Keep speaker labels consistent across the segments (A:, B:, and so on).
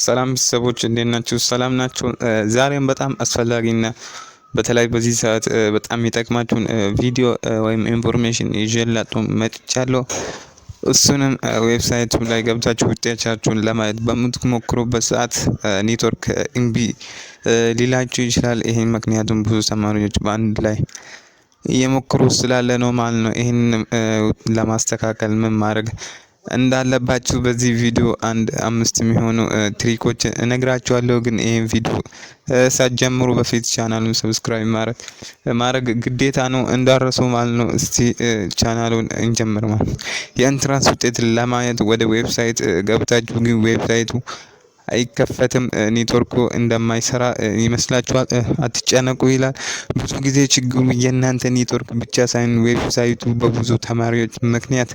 A: ሰላም ሰዎች እንዴት ናችሁ? ሰላም ናችሁ? ዛሬም በጣም አስፈላጊና በተለይ በዚህ ሰዓት በጣም የሚጠቅማችሁን ቪዲዮ ወይም ኢንፎርሜሽን ይዤላችሁ መጥቻለሁ። እሱንም ዌብሳይቱ ላይ ገብታችሁ ውጤታችሁን ለማየት በምትሞክሩበት ሰዓት ኔትወርክ እምቢ ሊላችሁ ይችላል። ይሄን ምክንያቱም ብዙ ተማሪዎች በአንድ ላይ እየሞክሩ ስላለ ነው ማለት ነው። ይሄን ለማስተካከል ምን ማድረግ እንዳለባችሁ በዚህ ቪዲዮ አንድ 5 የሚሆኑ ትሪኮች እነግራችኋለሁ። ግን ይሄን ቪዲዮ ሳትጀምሩ በፊት ቻናሉን ሰብስክራይብ ማድረግ ግዴታ ነው፣ እንዳረሱ ማለት ነው። እስቲ ቻናሉን እንጀምር ማለት የኢንትራንስ ውጤት ለማየት ወደ ዌብሳይት ገብታችሁ ግን ዌብሳይቱ አይከፈትም፣ ኔትወርኩ እንደማይሰራ ይመስላችኋል? አትጨነቁ ይላል። ብዙ ጊዜ ችግሩ የእናንተ ኔትወርክ ብቻ ሳይሆን ዌብሳይቱ በብዙ ተማሪዎች ምክንያት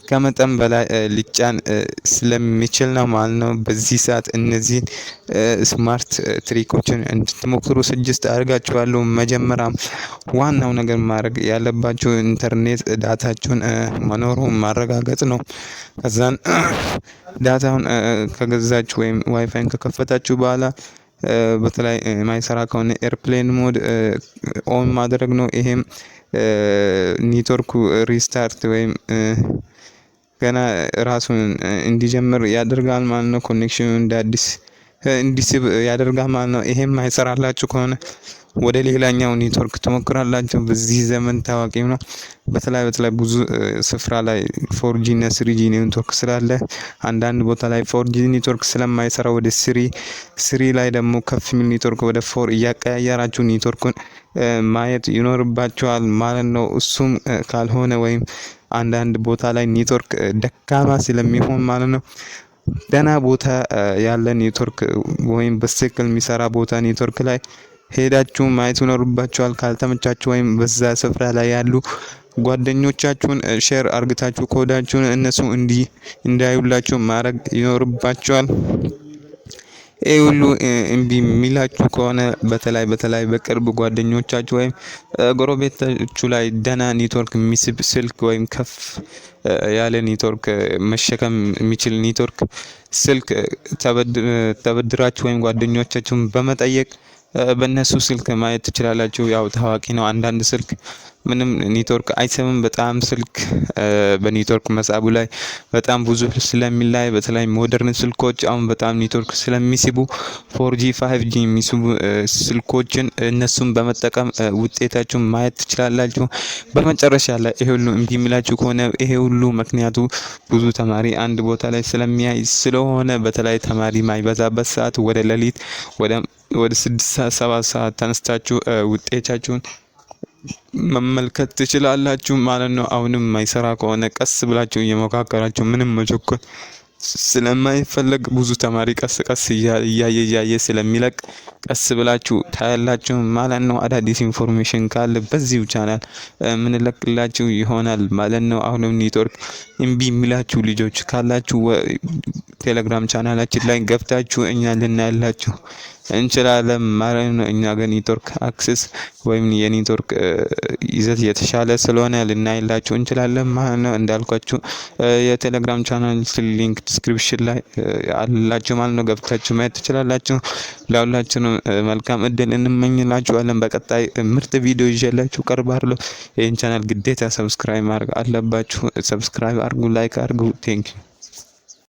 A: ከመጠን በላይ ሊጫን ስለሚችል ነው ማለት ነው። በዚህ ሰዓት እነዚህን ስማርት ትሪኮችን እንድትሞክሩ ስጅስት አድርጋችኋለሁ። መጀመሪያም ዋናው ነገር ማድረግ ያለባችሁ ኢንተርኔት ዳታችሁን መኖሩን ማረጋገጥ ነው። ከዛን ዳታውን ከገዛችሁ ወይም ዋይፋይን ከከፈታችሁ በኋላ በተለይ ማይሰራ ከሆነ ኤርፕሌን ሞድ ኦን ማድረግ ነው። ይሄም ኔትወርኩ ሪስታርት ወይም ገና ራሱን እንዲጀምር ያደርጋል ማለት ነው። ኮኔክሽኑ እንደ አዲስ እንዲስብ ያደርጋል ማለት ነው። ይሄም ማይሰራላችሁ ከሆነ ወደ ሌላኛው ኔትወርክ ትሞክራላችሁ። በዚህ ዘመን ታዋቂ ነው። በተለይ ብዙ ስፍራ ላይ 4G እና 3G ኔትወርክ ስላለ አንዳንድ ቦታ ላይ 4G ኔትወርክ ስለማይሰራ ወደ 3 ላይ ደግሞ ከፍ የሚል ኔትወርክ ወደ 4 እያቀያየራችሁ ኔትወርኩን ማየት ይኖርባችኋል ማለት ነው። እሱም ካልሆነ ወይም አንዳንድ ቦታ ላይ ኔትወርክ ደካማ ስለሚሆን ማለት ነው ደህና ቦታ ያለ ኔትወርክ ወይም በትክክል የሚሰራ ቦታ ኔትወርክ ላይ ሄዳችሁ ማየት ይኖርባችኋል። ካልተመቻችሁ ወይም በዛ ስፍራ ላይ ያሉ ጓደኞቻችሁን ሼር አርግታችሁ ኮዳችሁን እነሱ እንዳዩላችሁ ማድረግ ይኖርባችኋል። ይሄ ሁሉ እምቢ የሚላችሁ ከሆነ በተለይ በቅርብ ጓደኞቻችሁ ወይም ጎረቤታችሁ ላይ ደህና ኔትወርክ የሚስብ ስልክ ወይም ከፍ ያለ ኔትወርክ መሸከም የሚችል ኔትወርክ ስልክ ተበድራችሁ ወይም ጓደኞቻችሁን በመጠየቅ በእነሱ ስልክ ማየት ትችላላችሁ። ያው ታዋቂ ነው። አንዳንድ ስልክ ምንም ኔትወርክ አይሰብም። በጣም ስልክ በኔትወርክ መሳቡ ላይ በጣም ብዙ ስለሚላይ በተለይ ሞደርን ስልኮች አሁን በጣም ኔትወርክ ስለሚስቡ 4G 5G የሚስቡ ስልኮችን እነሱን በመጠቀም ውጤታችሁን ማየት ትችላላችሁ። በመጨረሻ ላይ ይሄ ሁሉ እምቢ የሚላችሁ ከሆነ ይሄ ሁሉ ምክንያቱ ብዙ ተማሪ አንድ ቦታ ላይ ስለሚያይ ስለሆነ በተለይ ተማሪ ማይበዛበት ሰዓት ወደ ሌሊት ወደ 6-7 ሰዓት ተነስታችሁ ውጤታችሁን መመልከት ትችላላችሁ ማለት ነው። አሁንም ማይሰራ ከሆነ ቀስ ብላችሁ እየሞካከራችሁ ምንም መቸኮል ስለማይፈለግ ብዙ ተማሪ ቀስ እያየ ስለሚለቅ ቀስ ብላችሁ ታያላችሁ ማለት ነው። አዳዲስ ኢንፎርሜሽን ካለ በዚሁ ቻናል ምንለቅላችሁ ይሆናል ማለት ነው። አሁንም ኔትወርክ እምቢ የሚላችሁ ልጆች ካላችሁ ቴሌግራም ቻናላችን ላይ ገብታችሁ እኛ ልናያላችሁ እንችላለን ማለት ነው። እኛ ግን ኔትወርክ አክሰስ ወይም የኔትወርክ ይዘት የተሻለ ስለሆነ ልናይላችሁ እንችላለን ማለት ነው። እንዳልኳችሁ የቴሌግራም ቻናል ሊንክ ዲስክሪፕሽን ላይ አላችሁ ማለት ነው። ገብታችሁ ማየት ትችላላችሁ። ለሁላችንም መልካም እድል እንመኝላችኋለን። በቀጣይ ምርጥ ቪዲዮ ይዤላችሁ ቀርባለሁ። ይህን ቻናል ግዴታ ሰብስክራይብ ማድረግ አለባችሁ። ሰብስክራይብ አድርጉ፣ ላይክ አድርጉ። ቴንክ ዩ